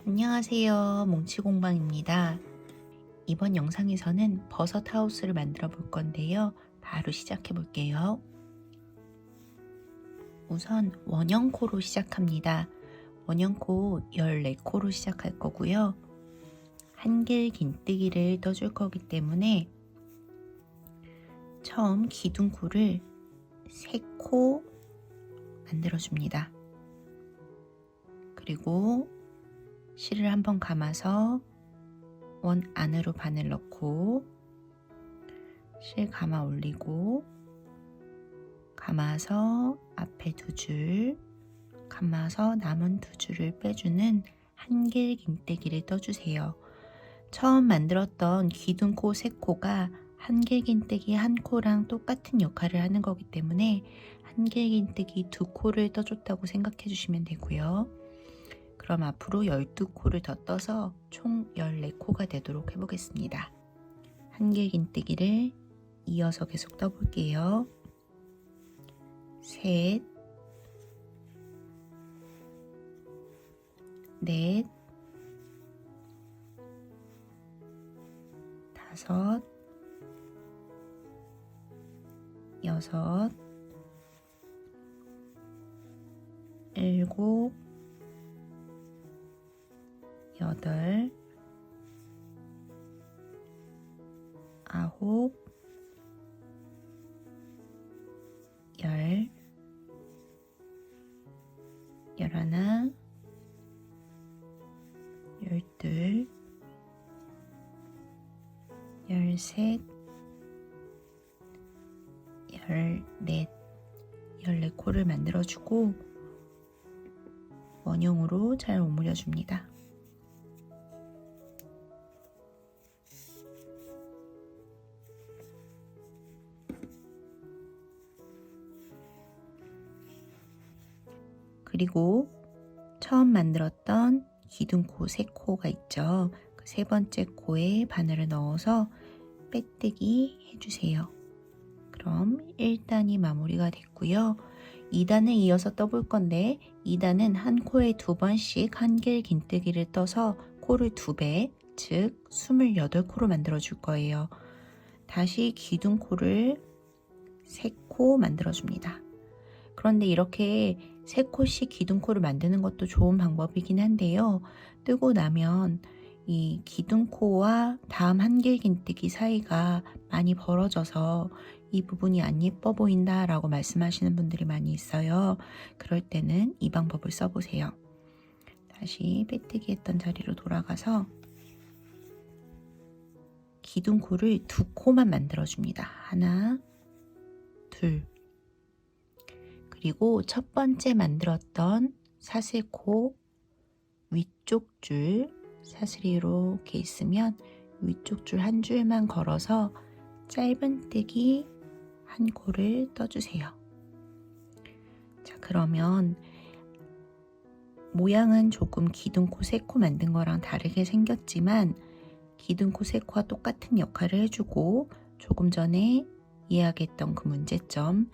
안녕하세요. 몽치공방입니다. 이번 영상에서는 버섯 하우스를 만들어 볼 건데요. 바로 시작해 볼게요. 우선 원형코로 시작합니다. 원형코 14코로 시작할 거고요. 한길 긴뜨기를 떠줄 거기 때문에 처음 기둥코를 3코 만들어 줍니다. 그리고 실을 한번 감아서 원 안으로 바늘 넣고 실 감아 올리고 감아서 앞에 2줄, 감아서 남은 2줄을 빼주는 한길 긴뜨기를 떠주세요. 처음 만들었던 기둥코 3코가 한길 긴뜨기 1코랑 똑같은 역할을 하는 거기 때문에 한길 긴뜨기 2코를 떠줬다고 생각해 주시면 되고요. 그럼 앞으로 12코를 더 떠서 총 14코가 되도록 해보겠습니다. 한길 긴뜨기를 이어서 계속 떠볼게요. 셋, 넷, 다섯, 여섯, 일곱, 여덟, 아홉, 열, 열하나, 열둘, 열셋, 열넷, 14코를 만들어주고 원형으로 잘 오므려 줍니다. 그리고 처음 만들었던 기둥코 3코가 있죠. 그 3번째 코에 바늘을 넣어서 빼뜨기 해주세요. 그럼 1단이 마무리가 됐고요. 2단을 이어서 떠볼 건데 2단은 한 코에 2번씩 한길 긴뜨기를 떠서 코를 2배, 즉 28코로 만들어 줄 거예요. 다시 기둥코를 3코 만들어 줍니다. 그런데 이렇게 3코씩 기둥코를 만드는 것도 좋은 방법이긴 한데요. 뜨고 나면 이 기둥코와 다음 한길 긴뜨기 사이가 많이 벌어져서 이 부분이 안 예뻐 보인다 라고 말씀하시는 분들이 많이 있어요. 그럴 때는 이 방법을 써보세요. 다시 빼뜨기 했던 자리로 돌아가서 기둥코를 2코만 만들어 줍니다. 하나, 둘. 그리고 첫 번째 만들었던 사슬코 위쪽 줄, 사슬이 이렇게 있으면 위쪽 줄 한 줄만 걸어서 짧은뜨기 1코를 떠주세요. 자, 그러면 모양은 조금 기둥코 3코 만든 거랑 다르게 생겼지만 기둥코 3코와 똑같은 역할을 해주고 조금 전에 이야기했던 그 문제점,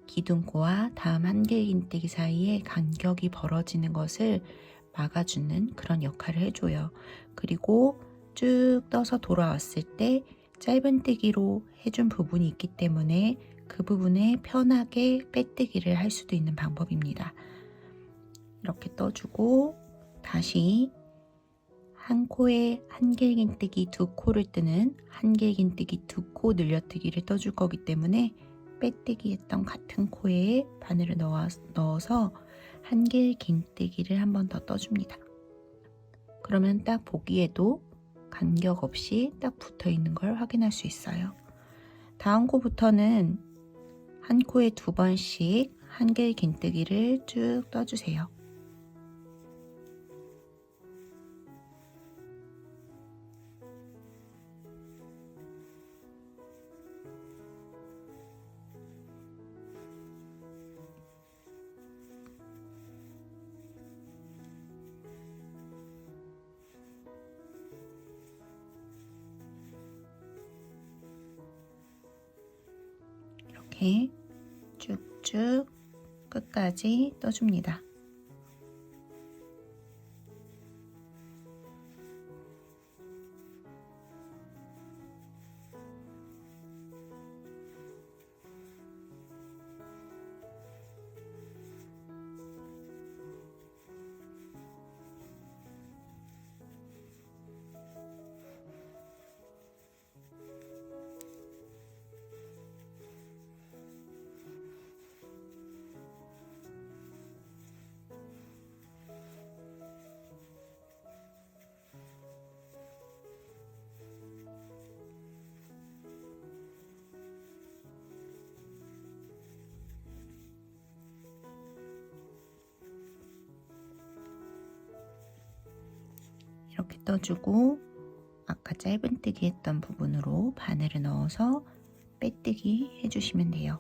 기둥코와 다음 한길 긴뜨기 사이에 간격이 벌어지는 것을 막아주는 그런 역할을 해줘요. 그리고 쭉 떠서 돌아왔을 때 짧은뜨기로 해준 부분이 있기 때문에 그 부분에 편하게 빼뜨기를 할 수도 있는 방법입니다. 이렇게 떠주고 다시 한 코에 한길 긴뜨기 2코를 뜨는 한길 긴뜨기 2코 늘려뜨기를 떠줄 거기 때문에 빼뜨기 했던 같은 코에 바늘을 넣어서 한길 긴뜨기를 한 번 더 떠줍니다. 그러면 딱 보기에도 간격 없이 딱 붙어 있는 걸 확인할 수 있어요. 다음 코부터는 한 코에 2번씩 한길 긴뜨기를 쭉 떠주세요. 이렇게 쭉쭉 끝까지 떠줍니다. 이렇게 떠주고 아까 짧은뜨기 했던 부분으로 바늘을 넣어서 빼뜨기 해주시면 돼요.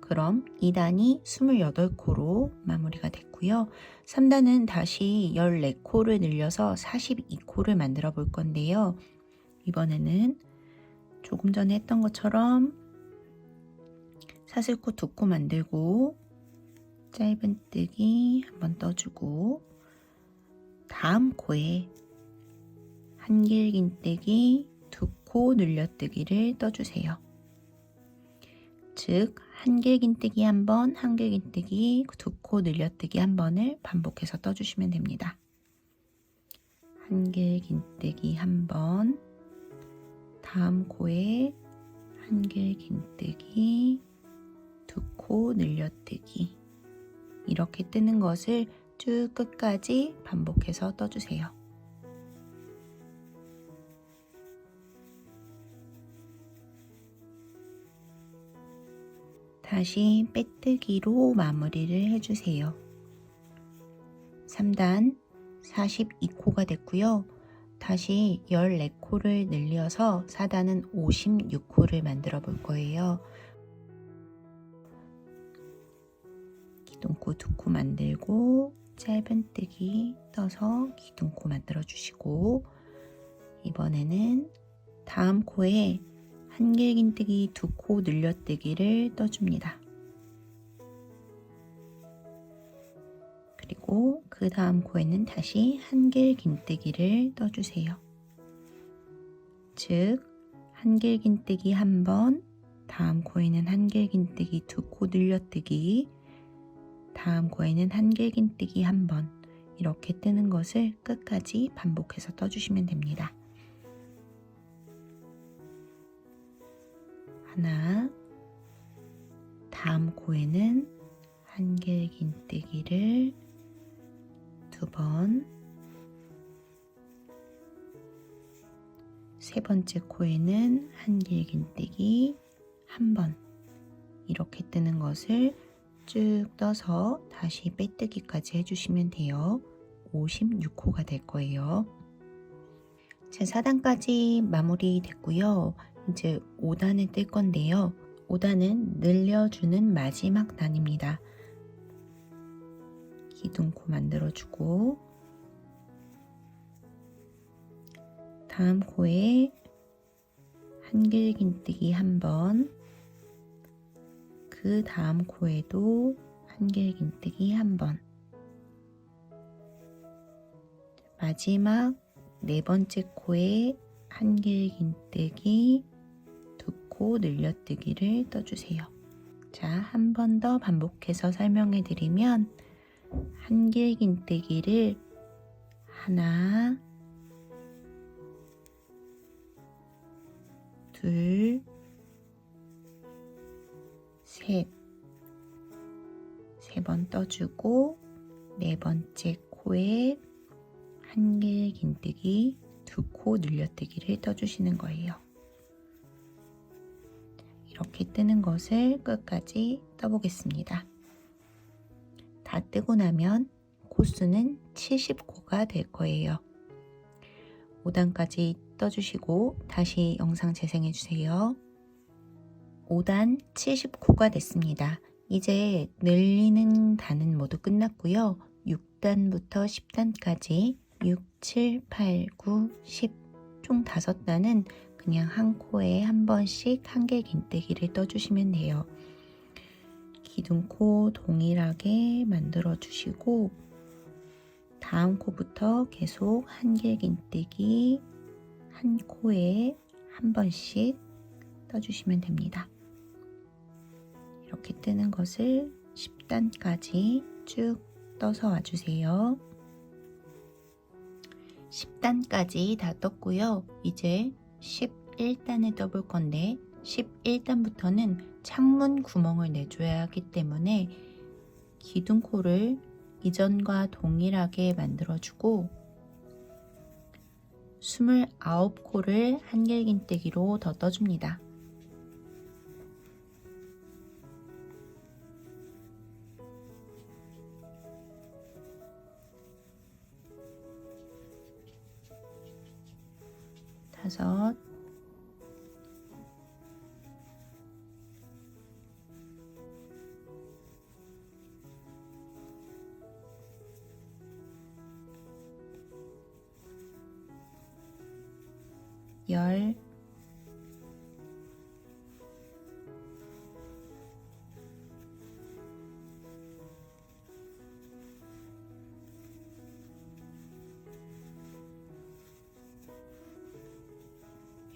그럼 2단이 28코로 마무리가 됐고요. 3단은 다시 14코를 늘려서 42코를 만들어 볼 건데요. 이번에는 조금 전에 했던 것처럼 사슬코 2코 만들고 짧은뜨기 한번 떠주고 다음 코에 한길긴뜨기 2코 늘려뜨기를 떠주세요. 즉 한길긴뜨기 한 번, 한길긴뜨기 2코 늘려뜨기 한 번을 반복해서 떠주시면 됩니다. 한길긴뜨기 한 번, 다음 코에 한길긴뜨기 2코 늘려뜨기, 이렇게 뜨는 것을 쭉 끝까지 반복해서 떠주세요. 다시 빼뜨기로 마무리를 해주세요. 3단 42코가 됐고요. 다시 14코를 늘려서 4단은 56코를 만들어 볼 거예요. 기둥코 2코 만들고 짧은뜨기 떠서 기둥코 만들어 주시고, 이번에는 다음 코에 한길긴뜨기 2코 늘려뜨기를 떠줍니다. 그리고 그 다음 코에는 다시 한길긴뜨기를 떠주세요. 즉 한길긴뜨기 한 번, 다음 코에는 한길긴뜨기 2코 늘려뜨기, 다음 코에는 한길긴뜨기 한 번, 이렇게 뜨는 것을 끝까지 반복해서 떠주시면 됩니다. 하나, 다음 코에는 한길긴뜨기를 2번, 세 번째 코에는 한길긴뜨기 한 번, 이렇게 뜨는 것을 쭉 떠서 다시 빼뜨기까지 해주시면 돼요. 56코가 될 거예요. 자, 4단까지 마무리 됐고요. 이제 5단을 뜰 건데요. 5단은 늘려주는 마지막 단입니다. 기둥코 만들어주고 다음 코에 한길긴뜨기 한 번, 그 다음 코에도 한길긴뜨기 한 번, 마지막 네 번째 코에 한길긴뜨기 2코 늘려뜨기를 떠주세요. 자, 한 번 더 반복해서 설명해 드리면 한길긴뜨기를 하나, 둘, 셋, 세 번 떠주고 네 번째 코에 한길긴뜨기 2코 늘려뜨기를 떠주시는 거예요. 이렇게 뜨는 것을 끝까지 떠보겠습니다. 다 뜨고 나면 코수는 70코가 될 거예요. 5단까지 떠주시고 다시 영상 재생해 주세요. 5단 70코가 됐습니다. 이제 늘리는 단은 모두 끝났고요. 6단부터 10단까지 6, 7, 8, 9, 10 총 5단은 그냥 한 코에 한 번씩 한길긴뜨기를 떠주시면 돼요. 기둥코 동일하게 만들어 주시고 다음 코부터 계속 한길긴뜨기 한 코에 한 번씩 떠주시면 됩니다. 이렇게 뜨는 것을 10단까지 쭉 떠서 와주세요. 10단까지 다 떴고요. 이제 11단을 떠볼 건데 11단부터는 창문 구멍을 내줘야 하기 때문에 기둥코를 이전과 동일하게 만들어주고 29코를 한길긴뜨기로 더 떠줍니다. 5, 열,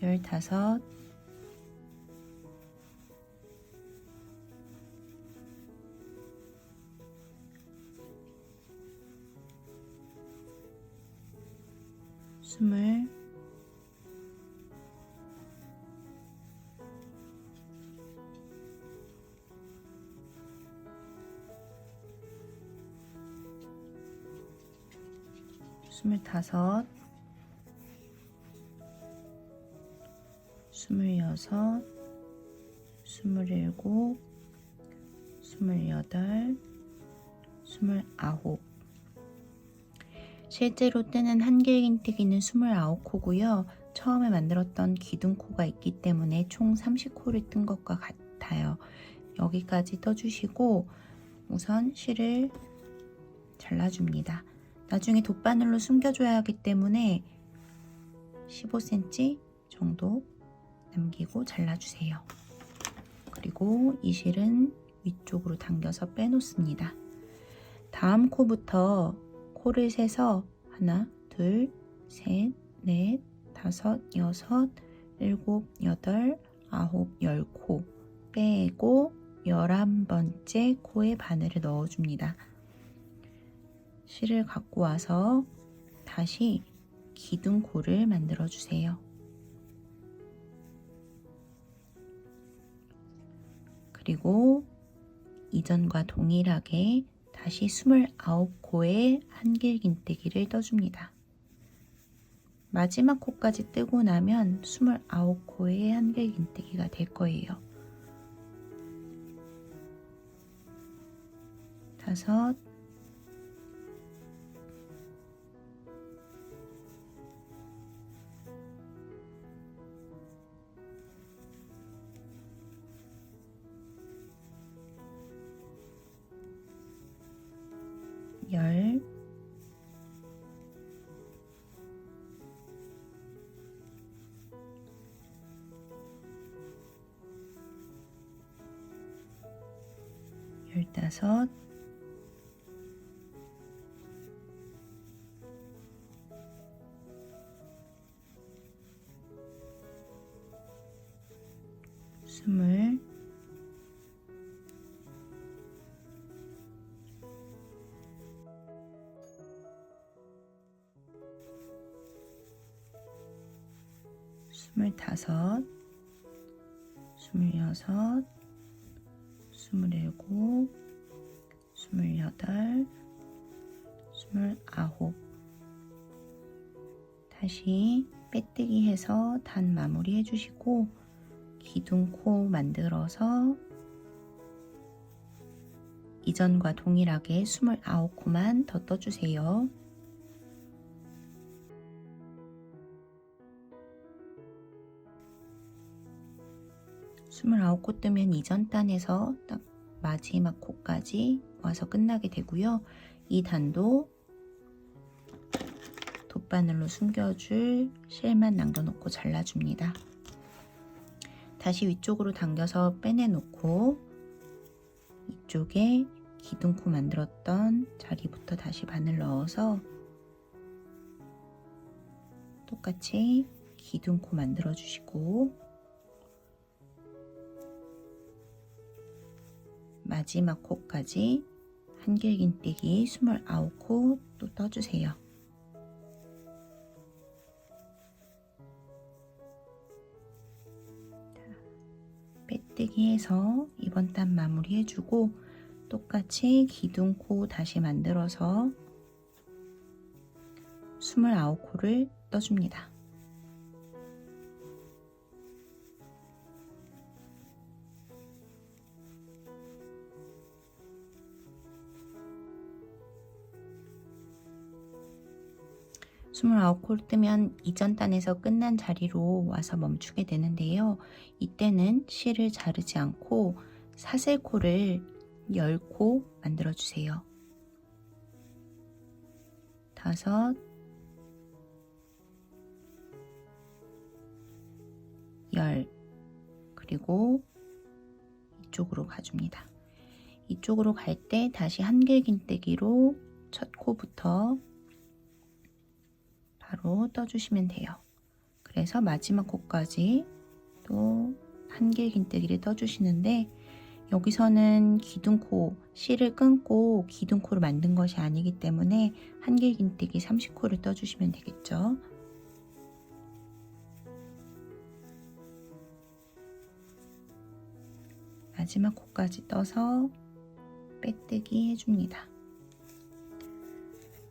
15, 20, 25, 26, 27, 28, 29. 실제로 뜨는 한길긴뜨기는 29코고요. 처음에 만들었던 기둥코가 있기 때문에 총 30코를 뜬 것과 같아요. 여기까지 떠주시고 우선 실을 잘라줍니다. 나중에 돗바늘로 숨겨줘야 하기 때문에 15cm 정도 남기고 잘라주세요. 그리고 이 실은 위쪽으로 당겨서 빼놓습니다. 다음 코부터 코를 세서 하나, 둘, 셋, 넷, 다섯, 여섯, 일곱, 여덟, 아홉, 10코 빼고 11번째 코에 바늘을 넣어줍니다. 실을 갖고 와서 다시 기둥코를 만들어주세요. 그리고 이전과 동일하게 다시 29코의 한길긴뜨기를 떠줍니다. 마지막 코까지 뜨고 나면 29코의 한길긴뜨기가 될 거예요. 5, 10, 15, 20, 25, 26, 27, 28, 29. 다시 빼뜨기 해서 단 마무리 해주시고 기둥코 만들어서 이전과 동일하게 29코만 더 떠주세요. 29코 뜨면 이전 단에서 딱 마지막 코까지 와서 끝나게 되고요. 이 단도 돗바늘로 숨겨줄 실만 남겨놓고 잘라줍니다. 다시 위쪽으로 당겨서 빼내놓고 이쪽에 기둥코 만들었던 자리부터 다시 바늘 넣어서 똑같이 기둥코 만들어 주시고 마지막 코까지 한길긴뜨기 29코 또 떠주세요. 빼뜨기 해서 이번 단 마무리 해주고 똑같이 기둥코 다시 만들어서 29코를 떠줍니다. 29코를 뜨면 이전 단에서 끝난 자리로 와서 멈추게 되는데요. 이때는 실을 자르지 않고 사슬코를 10코 만들어 주세요. 5, 10, 그리고 이쪽으로 가줍니다. 이쪽으로 갈 때 다시 한길긴뜨기로 첫 코부터 바로 떠주시면 돼요. 그래서 마지막 코까지 또 한길긴뜨기를 떠주시는데, 여기서는 기둥코, 실을 끊고 기둥코를 만든 것이 아니기 때문에 한길긴뜨기 30코를 떠주시면 되겠죠. 마지막 코까지 떠서 빼뜨기 해줍니다.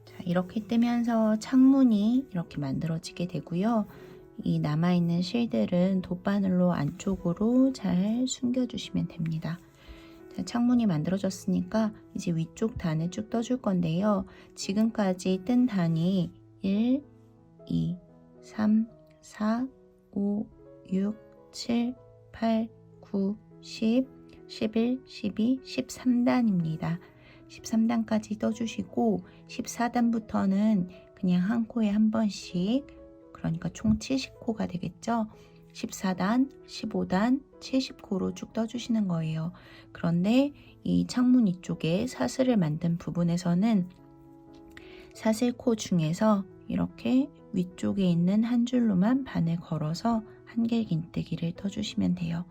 자, 이렇게 뜨면서 창문이 이렇게 만들어지게 되고요. 이 남아있는 실들은 돗바늘로 안쪽으로 잘 숨겨주시면 됩니다. 자, 창문이 만들어졌으니까 이제 위쪽 단을 쭉 떠줄 건데요. 지금까지 뜬 단이 1, 2, 3, 4, 5, 6, 7, 8, 9, 10, 11, 12, 13단입니다. 13단까지 떠주시고 14단부터는 그냥 한 코에 한 번씩, 그러니까 총 70코가 되겠죠. 14단, 15단, 70코로 쭉 떠주시는 거예요. 그런데 이 창문 이쪽에 사슬을 만든 부분에서는 사슬코 중에서 이렇게 위쪽에 있는 한 줄로만 바늘 걸어서 한길긴뜨기를 떠주시면 돼요.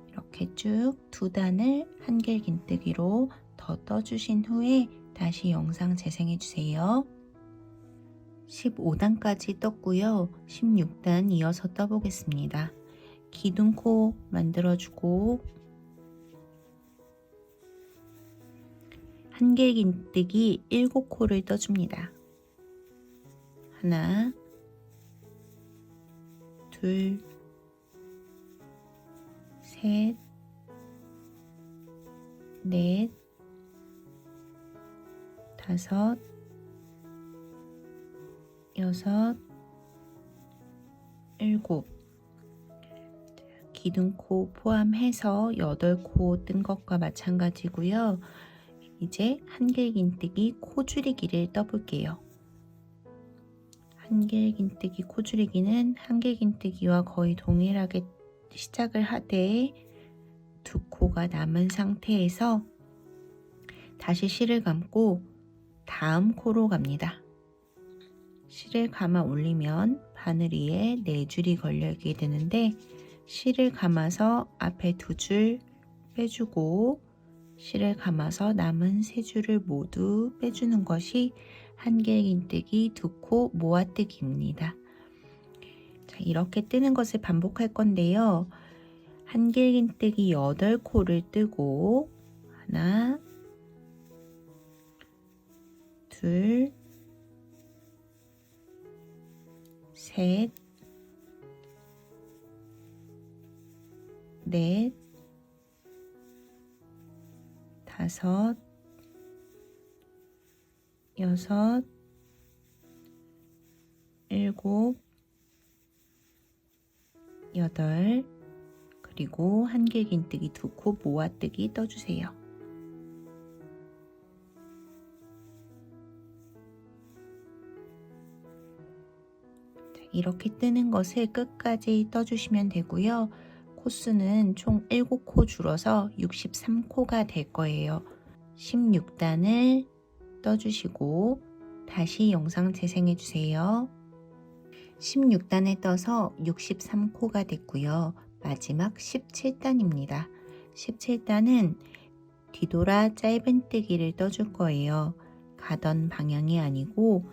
이렇게 쭉 2단을 한길긴뜨기로 더 떠주신 후에 다시 영상 재생해 주세요. 15단까지 떴고요. 16단 이어서 떠보겠습니다. 기둥코 만들어주고 한길긴뜨기 7코를 떠줍니다. 하나, 둘, 셋, 넷, 다섯, 여섯, 일곱. 기둥코 포함해서 8코 뜬 것과 마찬가지고요. 이제 한길긴뜨기 코줄이기를 떠볼게요. 한길긴뜨기 코줄이기는 한길긴뜨기와 거의 동일하게 시작을 하되 2코가 남은 상태에서 다시 실을 감고 다음 코로 갑니다. 실을 감아 올리면 바늘 위에 4줄이 걸려 있게 되는데, 실을 감아서 앞에 2줄 빼주고 실을 감아서 남은 3줄을 모두 빼주는 것이 한길긴뜨기 2코 모아뜨기입니다. 자, 이렇게 뜨는 것을 반복할 건데요. 한길긴뜨기 8코를 뜨고 하나, 둘, 셋, 넷, 다섯, 여섯, 일곱, 여덟, 그리고 한길긴뜨기 2코 모아뜨기 떠주세요. 이렇게 뜨는 것을 끝까지 떠주시면 되고요. 코수는 총 7코 줄어서 63코가 될 거예요. 16단을 떠주시고 다시 영상 재생해 주세요. 16단에 떠서 63코가 됐고요. 마지막 17단입니다. 17단은 뒤돌아 짧은뜨기를 떠줄 거예요. 가던 방향이 아니고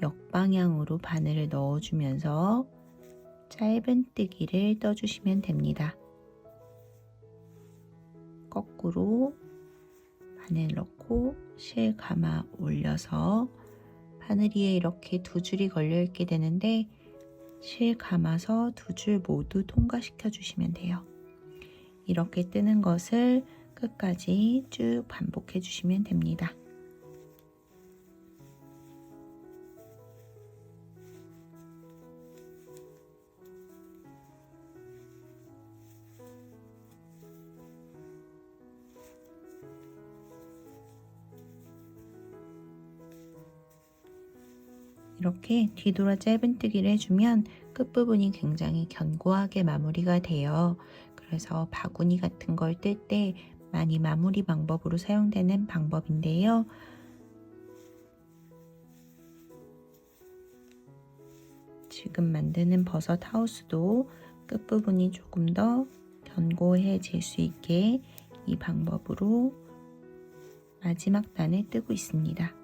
역방향으로 바늘을 넣어주면서 짧은뜨기를 떠주시면 됩니다. 거꾸로 바늘 넣고 실 감아 올려서 바늘 위에 이렇게 2줄이 걸려 있게 되는데, 실 감아서 2줄 모두 통과시켜 주시면 돼요. 이렇게 뜨는 것을 끝까지 쭉 반복해 주시면 됩니다. 이렇게 뒤돌아 짧은뜨기를 해주면 끝부분이 굉장히 견고하게 마무리가 돼요. 그래서 바구니 같은 걸 뜰 때 많이 마무리 방법으로 사용되는 방법인데요. 지금 만드는 버섯 하우스도 끝부분이 조금 더 견고해질 수 있게 이 방법으로 마지막 단을 뜨고 있습니다.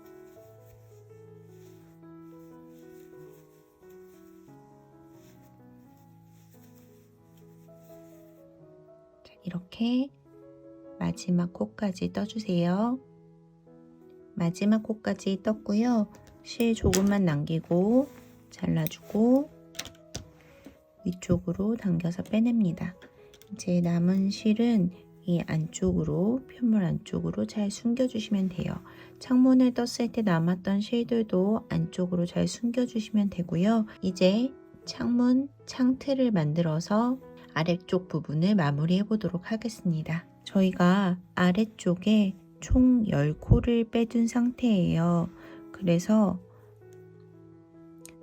자, 이렇게 마지막 코까지 떠주세요. 마지막 코까지 떴고요. 실 조금만 남기고 잘라주고 위쪽으로 당겨서 빼냅니다. 이제 남은 실은 이 안쪽으로, 편물 안쪽으로 잘 숨겨주시면 돼요. 창문을 떴을 때 남았던 실들도 안쪽으로 잘 숨겨주시면 되고요. 이제 창문 창틀을 만들어서 아래쪽 부분을 마무리해 보도록 하겠습니다. 저희가 아래쪽에 총 10코를 빼둔 상태예요. 그래서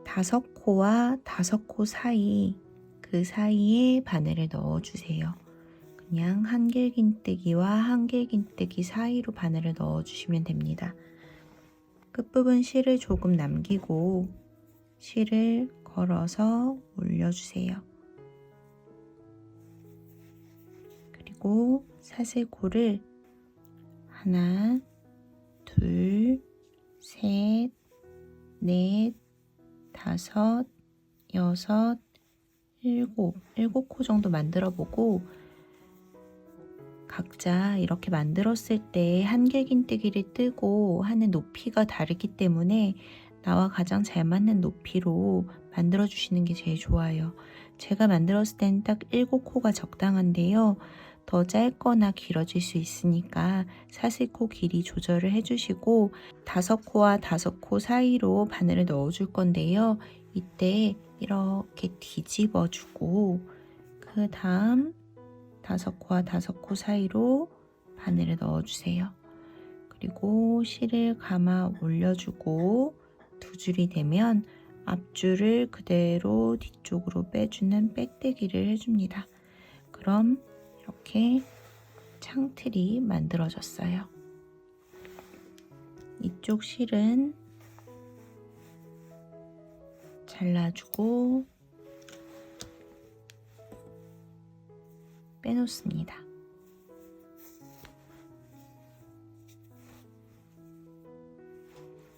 5코와 5코 사이, 그 사이에 바늘을 넣어주세요. 그냥 한길긴뜨기와 한길긴뜨기 사이로 바늘을 넣어주시면 됩니다. 끝부분 실을 조금 남기고 실을 걸어서 올려주세요. 그리고 사슬코를 하나, 둘, 셋, 넷, 다섯, 여섯, 일곱 코 정도 만들어 보고 각자 이렇게 만들었을 때 한길긴뜨기를 뜨고 하는 높이가 다르기 때문에 나와 가장 잘 맞는 높이로 만들어 주시는 게 제일 좋아요. 제가 만들었을 때는 딱 7코가 적당한데요. 더 짧거나 길어질 수 있으니까 사슬코 길이 조절을 해주시고 5코와 5코 사이로 바늘을 넣어줄 건데요. 이때 이렇게 뒤집어 주고 그 다음 5코와 5코 사이로 바늘을 넣어주세요. 그리고 실을 감아 올려주고 2줄이 되면 앞줄을 그대로 뒤쪽으로 빼주는 빼뜨기를 해줍니다. 그럼 이렇게 창틀이 만들어졌어요. 이쪽 실은 잘라주고 빼놓습니다.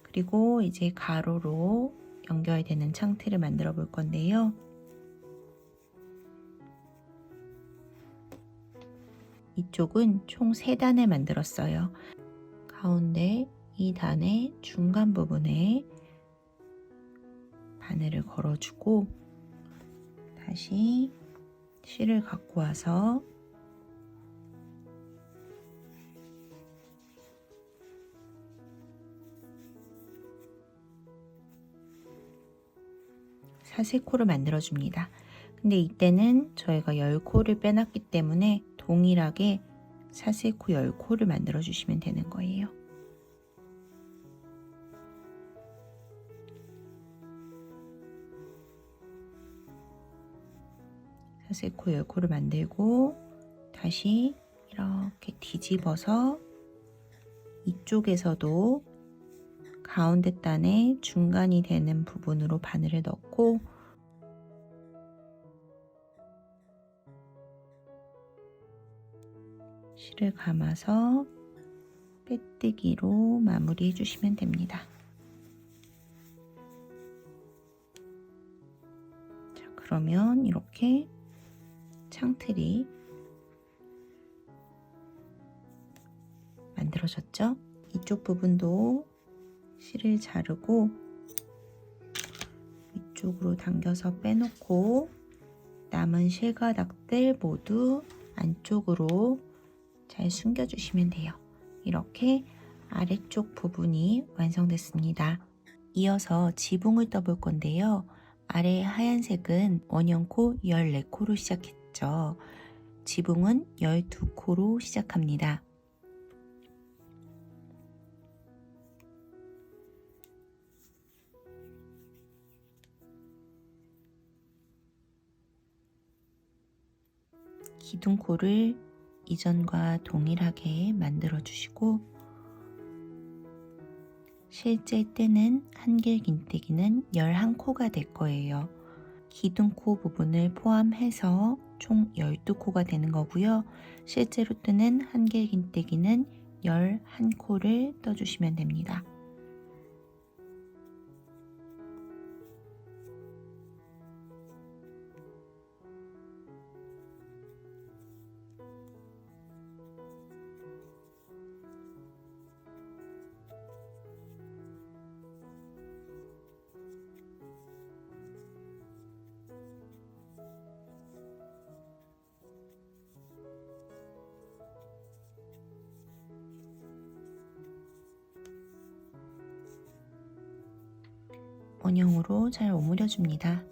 그리고 이제 가로로 연결되는 창틀을 만들어 볼 건데요. 이쪽은 총 3단을 만들었어요. 가운데 이 단의 중간 부분에 바늘을 걸어주고 다시 실을 갖고 와서 사슬코를 만들어줍니다. 근데 이때는 저희가 10코를 빼놨기 때문에 동일하게 사슬코 10코를 만들어 주시면 되는 거예요. 사슬코 10코를 만들고 다시 이렇게 뒤집어서 이쪽에서도 가운데 단의 중간이 되는 부분으로 바늘을 넣고 실을 감아서 빼뜨기로 마무리해 주시면 됩니다. 자, 그러면 이렇게 창틀이 만들어졌죠? 이쪽 부분도 실을 자르고 위쪽으로 당겨서 빼놓고 남은 실가닥들 모두 안쪽으로 잘 숨겨주시면 돼요. 이렇게 아래쪽 부분이 완성됐습니다. 이어서 지붕을 떠볼 건데요. 아래 하얀색은 원형코 14코로 시작했죠. 지붕은 12코로 시작합니다. 기둥코를 이전과 동일하게 만들어 주시고, 실제 뜨는 한길긴뜨기는 11코가 될 거예요. 기둥코 부분을 포함해서 총 12코가 되는 거고요. 실제로 뜨는 한길긴뜨기는 11코를 떠주시면 됩니다. 원형으로 잘 오므려 줍니다.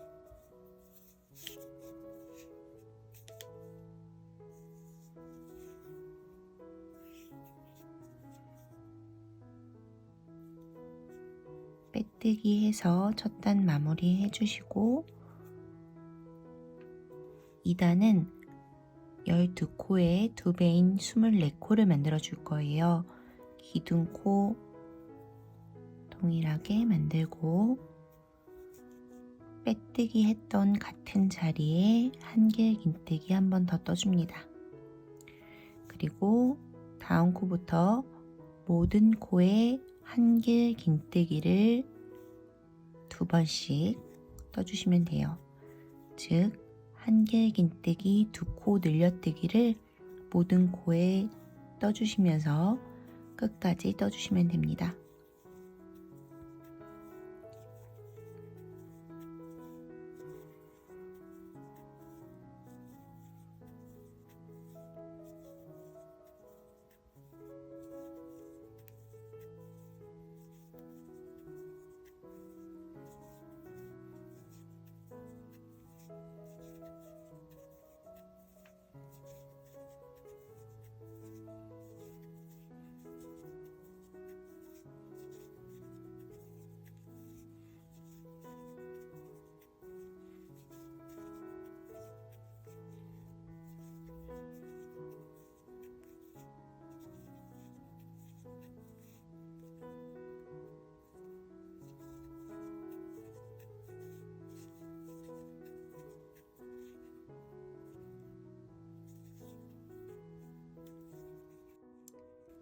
빼뜨기 해서 첫 단 마무리 해주시고, 2단은 12코의 2배인 24코를 만들어 줄 거예요. 기둥코 동일하게 만들고, 빼뜨기 했던 같은 자리에 한길긴뜨기 한 번 더 떠줍니다. 그리고 다음 코부터 모든 코에 한길긴뜨기를 2번씩 떠주시면 돼요. 즉 한길긴뜨기 2코 늘려뜨기를 모든 코에 떠주시면서 끝까지 떠주시면 됩니다.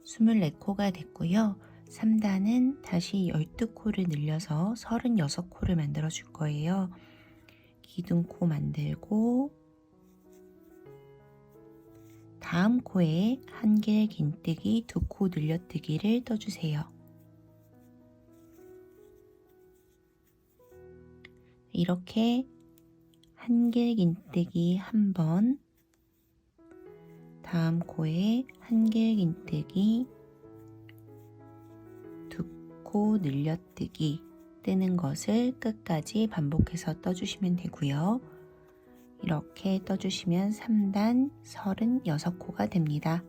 스물네 코가 됐고요. 3단은 다시 12코를 늘려서 36코를 만들어 줄 거예요. 기둥코 만들고, 다음 코에 한길긴뜨기 2코 늘려뜨기를 떠주세요. 이렇게 한길긴뜨기 한 번, 다음 코에 한길긴뜨기 2코 늘려뜨기 뜨는 것을 끝까지 반복해서 떠주시면 되고요. 이렇게 떠주시면 3단 36코가 됩니다.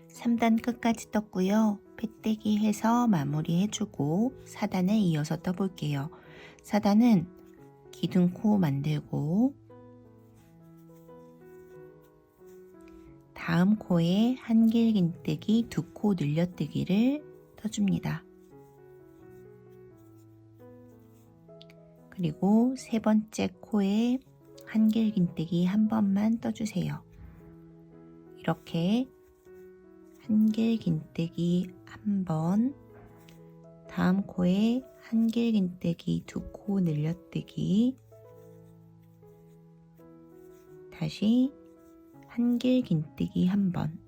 3단 끝까지 떴고요. 빼뜨기 해서 마무리 해주고 4단을 이어서 떠볼게요. 4단은 기둥코 만들고, 다음 코에 한길긴뜨기 2코 늘려뜨기를 떠줍니다. 그리고 세 번째 코에 한길긴뜨기 한 번만 떠주세요. 이렇게 한길긴뜨기 한 번, 다음 코에 한길긴뜨기 2코 늘려뜨기, 다시 한길긴뜨기 한 번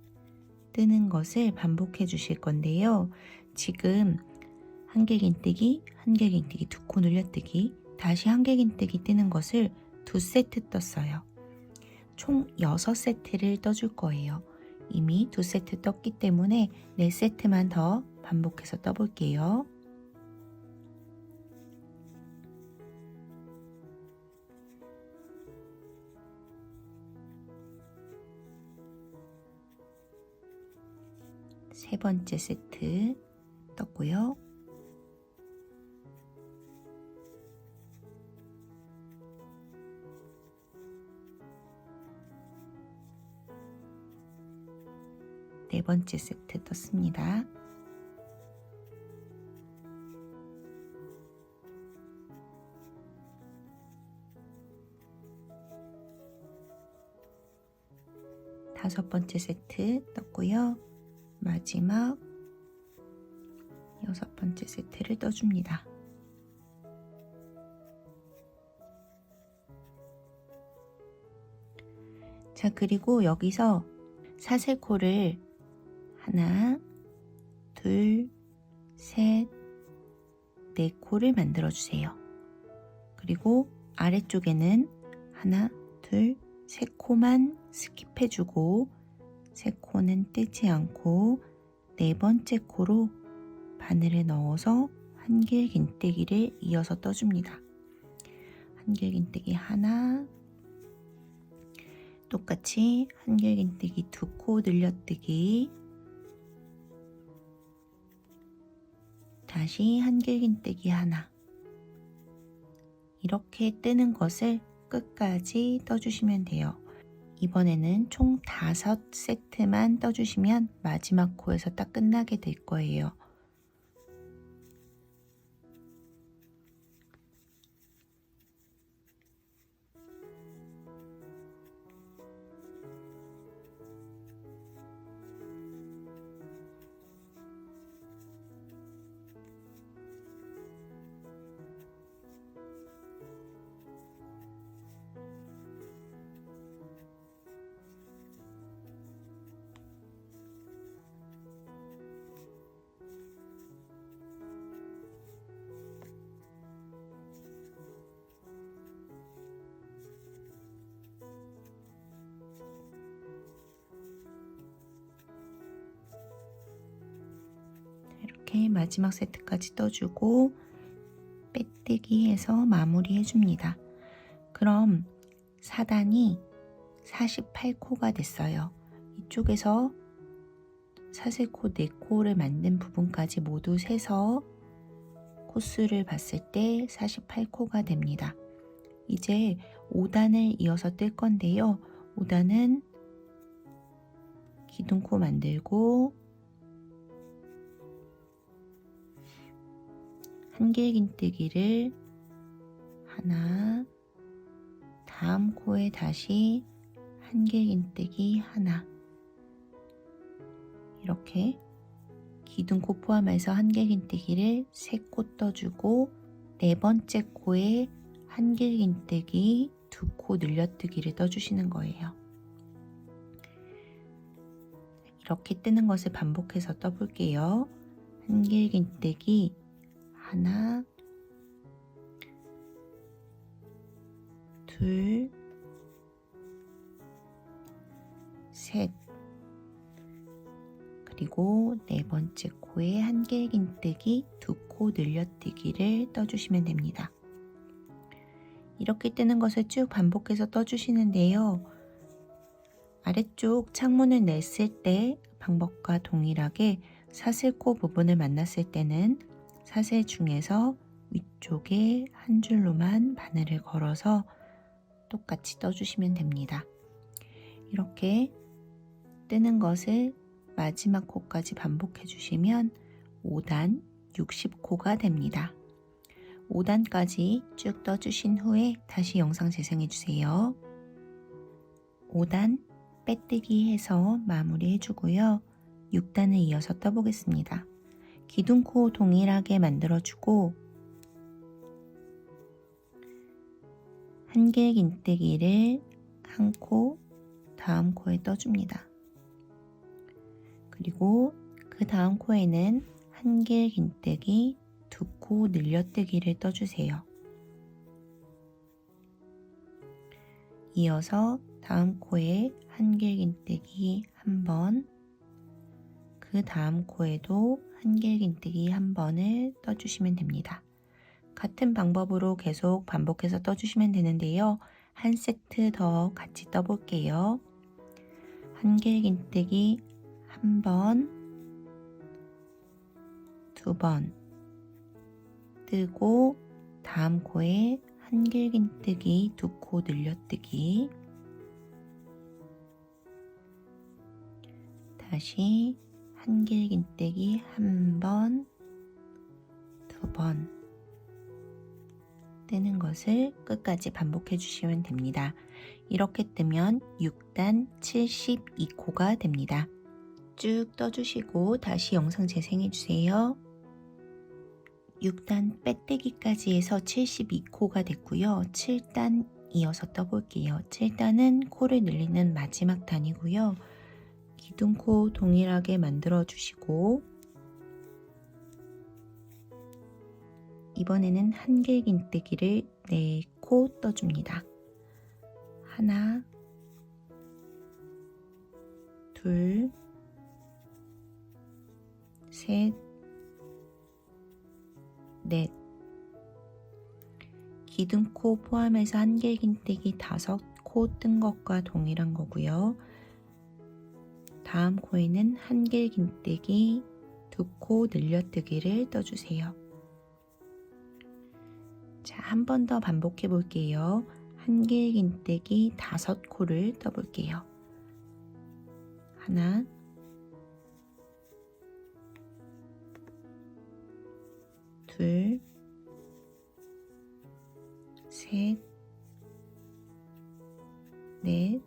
뜨는 것을 반복해 주실 건데요. 지금 한길긴뜨기, 한길긴뜨기 2코 늘려뜨기, 다시 한길긴뜨기 뜨는 것을 2세트 떴어요. 총 6세트를 떠줄 거예요. 이미 2세트 떴기 때문에 4세트만 더 반복해서 떠볼게요. 세 번째 세트 떴고요. 네 번째 세트 떴습니다. 다섯 번째 세트 떴고요. 마지막 여섯 번째 세트를 떠줍니다. 자, 그리고 여기서 사슬코를 하나, 둘, 셋, 네 코를 만들어 주세요. 그리고 아래쪽에는 하나, 둘, 세 코만 스킵해 주고 세 코는 떼지 않고 네 번째 코로 바늘을 넣어서 한길긴뜨기를 이어서 떠줍니다. 한길긴뜨기 하나, 똑같이 한길긴뜨기 두 코 늘려뜨기, 다시 한길긴뜨기 하나. 이렇게 뜨는 것을 끝까지 떠주시면 돼요. 이번에는 총 5세트만 떠주시면 마지막 코에서 딱 끝나게 될 거예요. 이렇게 마지막 세트까지 떠주고 빼뜨기 해서 마무리 해줍니다. 그럼 4단이 48코가 됐어요. 이쪽에서 사슬코 4코를 만든 부분까지 모두 세서 코수를 봤을 때 48코가 됩니다. 이제 5단을 이어서 뜰 건데요. 5단은 기둥코 만들고 한길긴뜨기를 하나, 다음 코에 다시 한길긴뜨기 하나, 이렇게 기둥코 포함해서 한길긴뜨기를 3코 떠주고 네 번째 코에 한길긴뜨기 2코 늘려뜨기를 떠주시는 거예요. 이렇게 뜨는 것을 반복해서 떠볼게요. 한길긴뜨기 하나, 둘, 셋, 그리고 네 번째 코에 한길긴뜨기 2코 늘려뜨기를 떠주시면 됩니다. 이렇게 뜨는 것을 쭉 반복해서 떠주시는데요. 아래쪽 창문을 냈을 때 방법과 동일하게 사슬코 부분을 만났을 때는 사슬 중에서 위쪽에 한 줄로만 바늘을 걸어서 똑같이 떠주시면 됩니다. 이렇게 뜨는 것을 마지막 코까지 반복해 주시면 5단 60코가 됩니다. 5단까지 쭉 떠주신 후에 다시 영상 재생해 주세요. 5단 빼뜨기 해서 마무리 해주고요. 6단을 이어서 떠보겠습니다. 기둥코 동일하게 만들어주고 한길긴뜨기를 한 코, 다음 코에 떠줍니다. 그리고 그 다음 코에는 한길긴뜨기 2코 늘려뜨기를 떠주세요. 이어서 다음 코에 한길긴뜨기 한 번, 그 다음 코에도 한길긴뜨기 한 번을 떠주시면 됩니다. 같은 방법으로 계속 반복해서 떠주시면 되는데요. 한 세트 더 같이 떠볼게요. 한길긴뜨기 한 번, 두 번 뜨고 다음 코에 한길긴뜨기 2코 늘려뜨기, 다시 한길긴뜨기 1번, 2번 뜨는 것을 끝까지 반복해 주시면 됩니다. 이렇게 뜨면 6단 72코가 됩니다. 쭉 떠주시고 다시 영상 재생해 주세요. 6단 빼뜨기까지 해서 72코가 됐고요. 7단 이어서 떠볼게요. 7단은 코를 늘리는 마지막 단이고요. 기둥코 동일하게 만들어 주시고 이번에는 한길긴뜨기를 4코 떠줍니다. 하나, 둘, 셋, 넷. 기둥코 포함해서 한길긴뜨기 5코 뜬 것과 동일한 거고요. 다음 코에는 한길긴뜨기 2코 늘려뜨기를 떠주세요. 자, 한 번 더 반복해 볼게요. 한길긴뜨기 5코를 떠볼게요. 하나, 둘, 셋, 넷,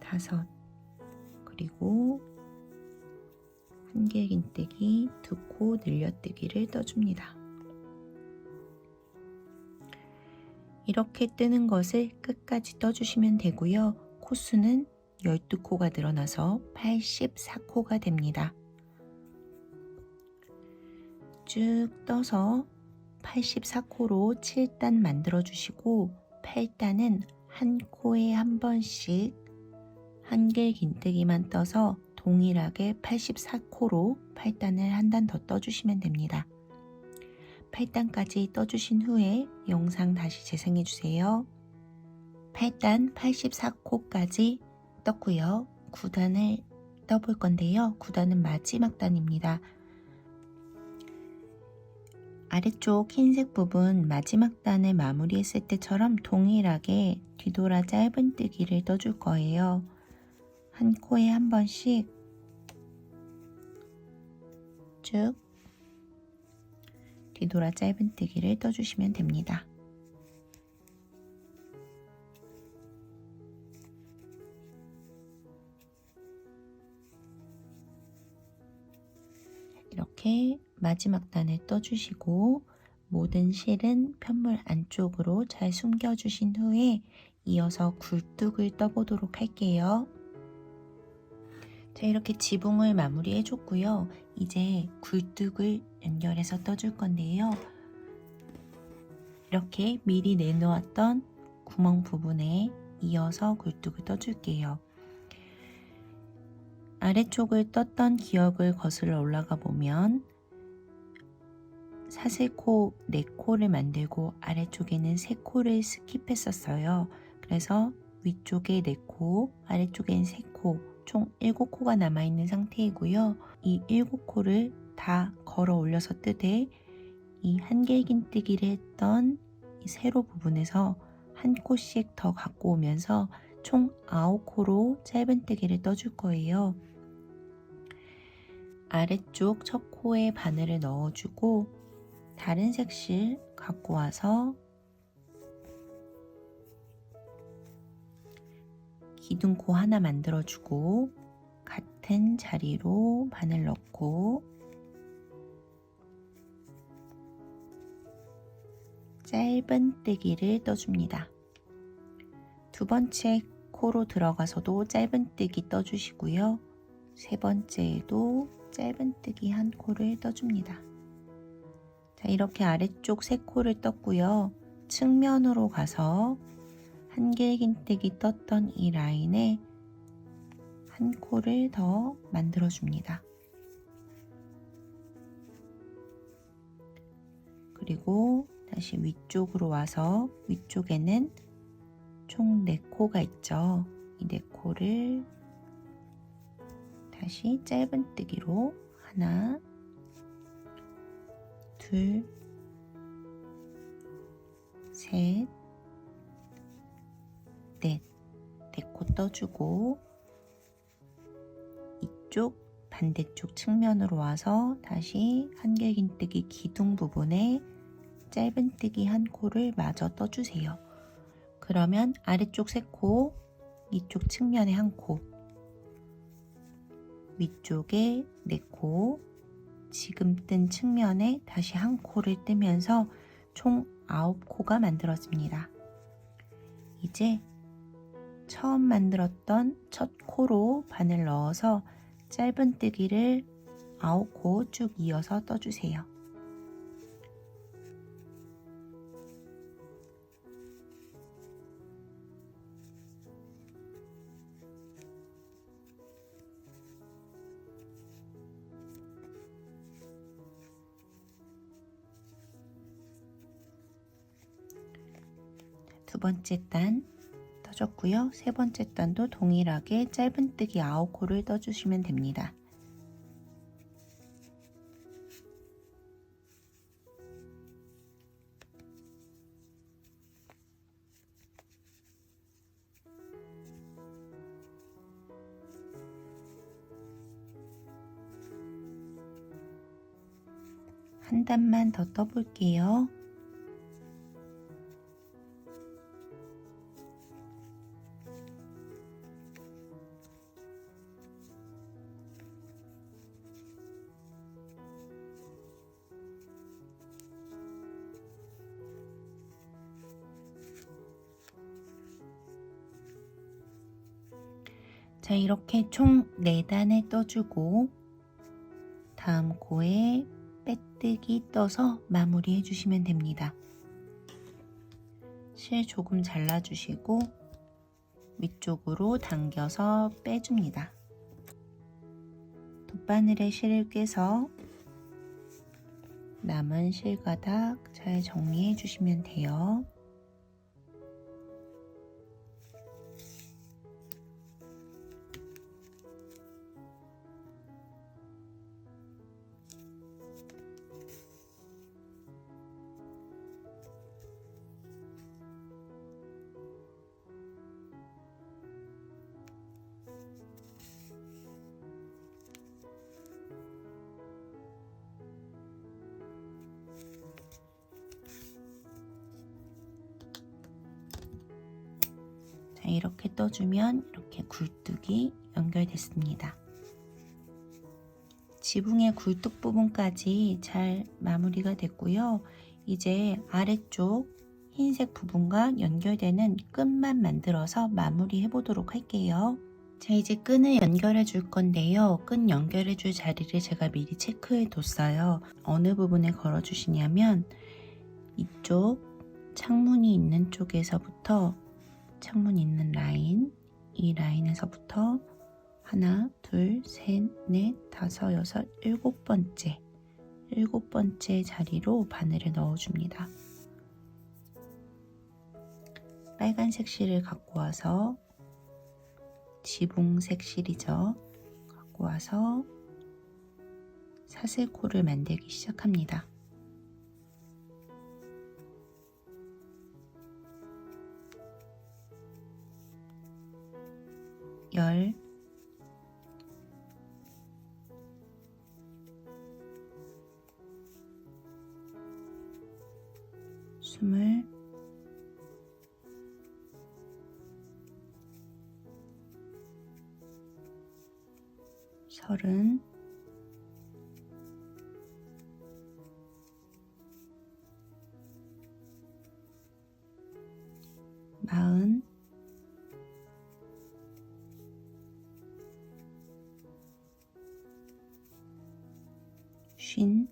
5. 그리고 한길긴뜨기 2코 늘려뜨기를 떠줍니다. 이렇게 뜨는 것을 끝까지 떠주시면 되고요. 코수는 12코가 늘어나서 84코가 됩니다. 쭉 떠서 84코로 7단 만들어 주시고 8단은 한 코에 한 번씩 한길긴뜨기만 떠서 동일하게 84코로 8단을 한 단 더 떠주시면 됩니다. 8단까지 떠주신 후에 영상 다시 재생해 주세요. 8단 84코까지 떴고요. 9단을 떠볼 건데요. 9단은 마지막 단입니다. 아래쪽 흰색 부분 마지막 단을 마무리했을 때처럼 동일하게 뒤돌아 짧은뜨기를 떠줄 거예요. 한 코에 한 번씩 쭉 뒤돌아 짧은뜨기를 떠주시면 됩니다. 이렇게 마지막 단을 떠주시고 모든 실은 편물 안쪽으로 잘 숨겨주신 후에 이어서 굴뚝을 떠보도록 할게요. 자, 이렇게 지붕을 마무리해 줬고요. 이제 굴뚝을 연결해서 떠줄 건데요. 이렇게 미리 내놓았던 구멍 부분에 이어서 굴뚝을 떠줄게요. 아래쪽을 떴던 기역을 거슬러 올라가 보면 사슬코 4코를 만들고 아래쪽에는 3코를 스킵했었어요. 그래서 위쪽에 4코, 아래쪽엔 3코, 총 7코가 남아있는 상태이고요. 이 7코를 다 걸어 올려서 뜨되 이 한길긴뜨기를 했던 이 세로 부분에서 한 코씩 더 갖고 오면서 총 9코로 짧은뜨기를 떠줄 거예요. 아래쪽 첫 코에 바늘을 넣어주고 다른 색실 갖고 와서 기둥코 하나 만들어주고 같은 자리로 바늘 넣고 짧은뜨기를 떠줍니다. 두 번째 코로 들어가서도 짧은뜨기 떠주시고요. 세 번째에도 짧은뜨기 한 코를 떠줍니다. 자, 이렇게 아래쪽 3코를 떴고요. 측면으로 가서 한길긴뜨기 떴던 이 라인에 한 코를 더 만들어 줍니다. 그리고 다시 위쪽으로 와서 위쪽에는 총 4코가 있죠. 이 4코를 다시 짧은뜨기로 하나, 둘, 셋, 넷, 4코 떠주고 위쪽 반대쪽 측면으로 와서 다시 한길긴뜨기 기둥 부분에 짧은뜨기 한 코를 마저 떠주세요. 그러면 아래쪽 3코, 이쪽 측면에 1코, 위쪽에 4코, 지금 뜬 측면에 다시 1코를 뜨면서 총 9코가 만들어집니다. 이제 처음 만들었던 첫 코로 바늘 넣어서 짧은뜨기를 9코 쭉 이어서 떠주세요. 두 번째 단 떠줬고요. 세 번째 단도 동일하게 짧은뜨기 9코를 떠주시면 됩니다. 한 단만 더 떠볼게요. 자, 이렇게 총 4단을 떠주고 다음 코에 빼뜨기 떠서 마무리 해주시면 됩니다. 실 조금 잘라주시고 위쪽으로 당겨서 빼줍니다. 돗바늘에 실을 꿰서 남은 실가닥 잘 정리해 주시면 돼요. 자, 이렇게 떠주면 이렇게 굴뚝이 연결됐습니다. 지붕의 굴뚝 부분까지 잘 마무리가 됐고요. 이제 아래쪽 흰색 부분과 연결되는 끈만 만들어서 마무리 해보도록 할게요. 자, 이제 끈을 연결해 줄 건데요. 끈 연결해 줄 자리를 제가 미리 체크해 뒀어요. 어느 부분에 걸어 주시냐면 이쪽 창문이 있는 쪽에서부터 창문 있는 라인, 이 라인에서부터 하나, 둘, 셋, 넷, 다섯, 여섯, 7번째 7번째 자리로 바늘을 넣어줍니다. 빨간색 실을 갖고 와서 지붕색 실이죠. 갖고 와서 사슬코를 만들기 시작합니다. 열, 스물, 서른, 마흔, 쉰.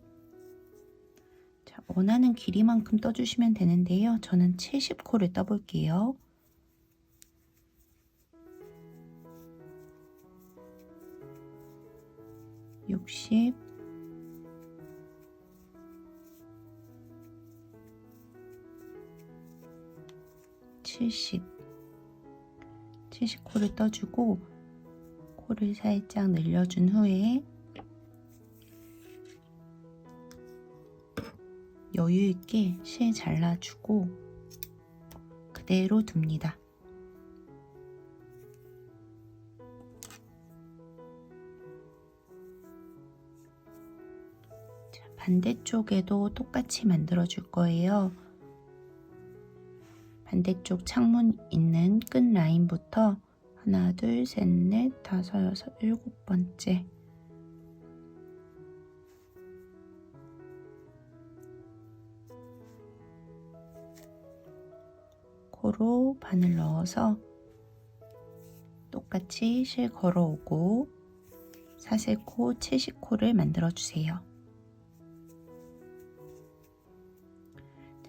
자, 원하는 길이만큼 떠주시면 되는데요. 저는 70코를 떠볼게요. 60, 70코를 떠주고 코를 살짝 늘려준 후에 여유있게 실 잘라주고 그대로 둡니다. 자, 반대쪽에도 똑같이 만들어 줄 거예요. 반대쪽 창문 있는 끝 라인부터 하나, 둘, 셋, 넷, 다섯, 여섯, 일곱 번째 코로 바늘 넣어서 똑같이 실 걸어오고 사슬코 70코를 만들어 주세요.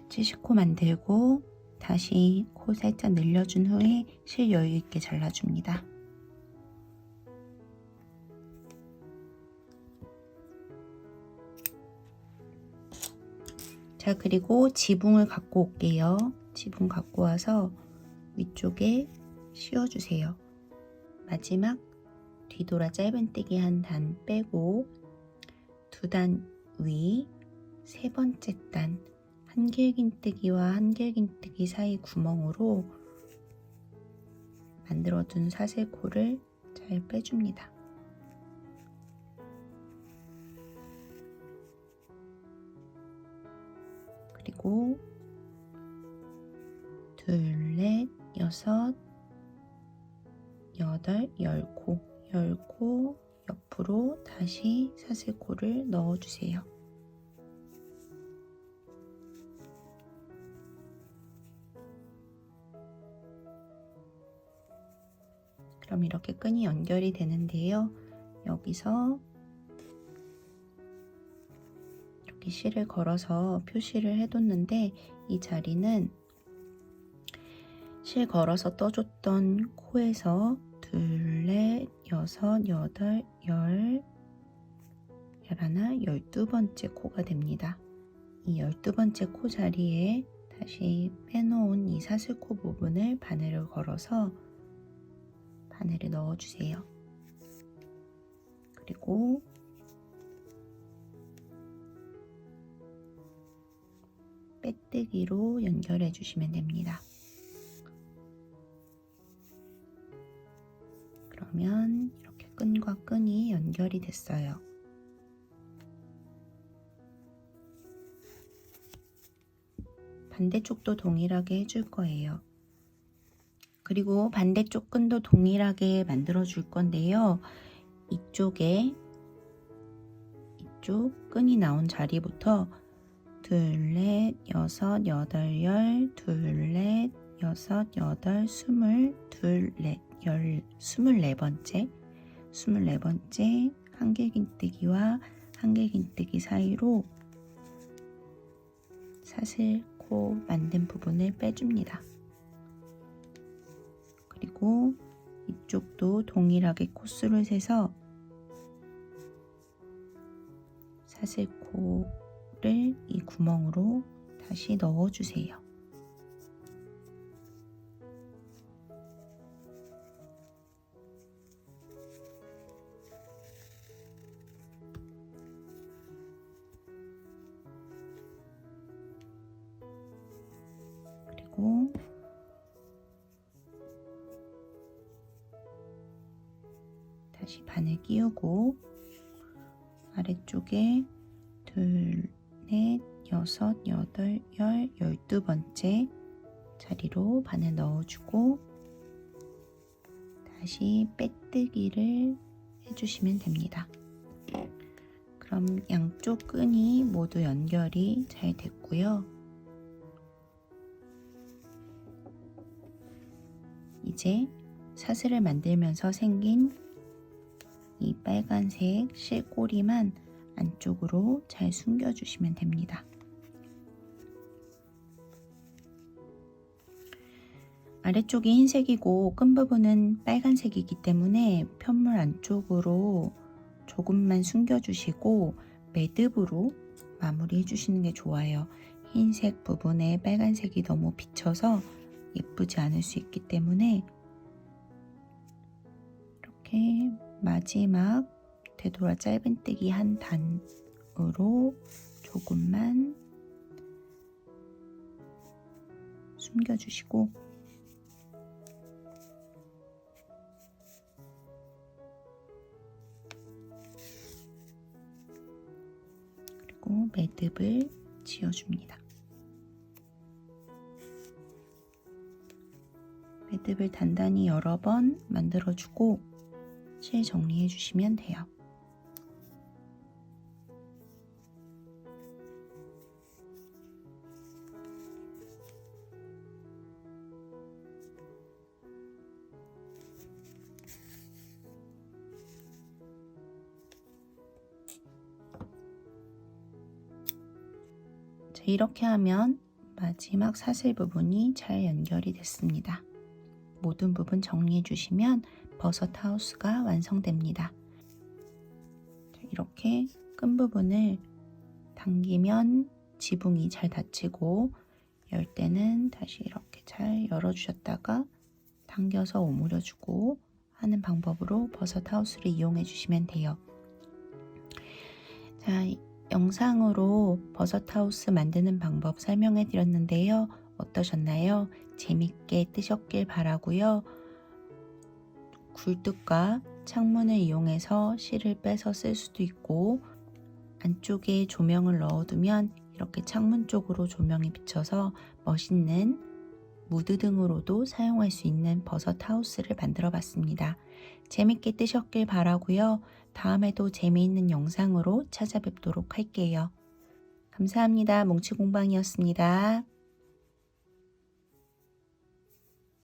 70코 만들고 다시 코 살짝 늘려준 후에 실 여유 있게 잘라줍니다. 자, 그리고 지붕을 갖고 올게요. 지붕 갖고 와서 위쪽에 씌워주세요. 마지막 뒤돌아 짧은뜨기 한 단 빼고 두 단 위, 세 번째 단 한길긴뜨기와 한길긴뜨기 사이 구멍으로 만들어둔 사슬코를 잘 빼줍니다. 그리고 둘, 넷, 여섯, 여덟, 열코 옆으로 다시 사슬코를 넣어주세요. 그럼 이렇게 끈이 연결이 되는데요. 여기서 이렇게 실을 걸어서 표시를 해뒀는데 이 자리는 실 걸어서 떠줬던 코에서 둘, 넷, 여섯, 여덟, 열하나, 12번째 코가 됩니다. 이 12번째 코 자리에 다시 빼놓은 이 사슬코 부분을 바늘을 걸어서 바늘을 넣어주세요. 그리고 빼뜨기로 연결해 주시면 됩니다. 그러면 이렇게 끈과 끈이 연결이 됐어요. 반대쪽도 동일하게 해줄 거예요. 그리고 반대쪽 끈도 동일하게 만들어 줄 건데요. 이쪽 끈이 나온 자리부터 둘, 넷, 여섯, 여덟, 열, 둘, 넷, 여섯, 여덟, 스물, 둘, 넷, 열, 24번째 한길긴뜨기와 한길긴뜨기 사이로 사슬코 만든 부분을 빼줍니다. 그리고 이쪽도 동일하게 코수를 세서 사슬코를 이 구멍으로 다시 넣어주세요. 그리고 다시 바늘 끼우고 아래쪽에 둘, 넷, 여섯, 여덟, 12번째 자리로 바늘 넣어주고 다시 빼뜨기를 해주시면 됩니다. 그럼 양쪽 끈이 모두 연결이 잘 됐고요. 이제 사슬을 만들면서 생긴 이 빨간색 실꼬리만 안쪽으로 잘 숨겨주시면 됩니다. 아래쪽이 흰색이고 끈 부분은 빨간색이기 때문에 편물 안쪽으로 조금만 숨겨주시고 매듭으로 마무리해 주시는 게 좋아요. 흰색 부분에 빨간색이 너무 비쳐서 예쁘지 않을 수 있기 때문에 이렇게 마지막 되돌아 짧은뜨기 한 단으로 조금만 숨겨주시고 그리고 매듭을 지어줍니다. 매듭을 단단히 여러 번 만들어주고 실 정리해 주시면 돼요. 자, 이렇게 하면 마지막 사슬 부분이 잘 연결이 됐습니다. 모든 부분 정리해 주시면 버섯 하우스가 완성됩니다. 자, 이렇게 끈 부분을 당기면 지붕이 잘 닫히고 열 때는 다시 이렇게 잘 열어주셨다가 당겨서 오므려주고 하는 방법으로 버섯 하우스를 이용해 주시면 돼요. 자, 영상으로 버섯 하우스 만드는 방법 설명해 드렸는데요. 어떠셨나요? 재밌게 뜨셨길 바라고요. 굴뚝과 창문을 이용해서 실을 빼서 쓸 수도 있고 안쪽에 조명을 넣어두면 이렇게 창문 쪽으로 조명이 비쳐서 멋있는 무드 등으로도 사용할 수 있는 버섯 하우스를 만들어 봤습니다. 재밌게 뜨셨길 바라고요. 다음에도 재미있는 영상으로 찾아뵙도록 할게요. 감사합니다. 뭉치공방이었습니다.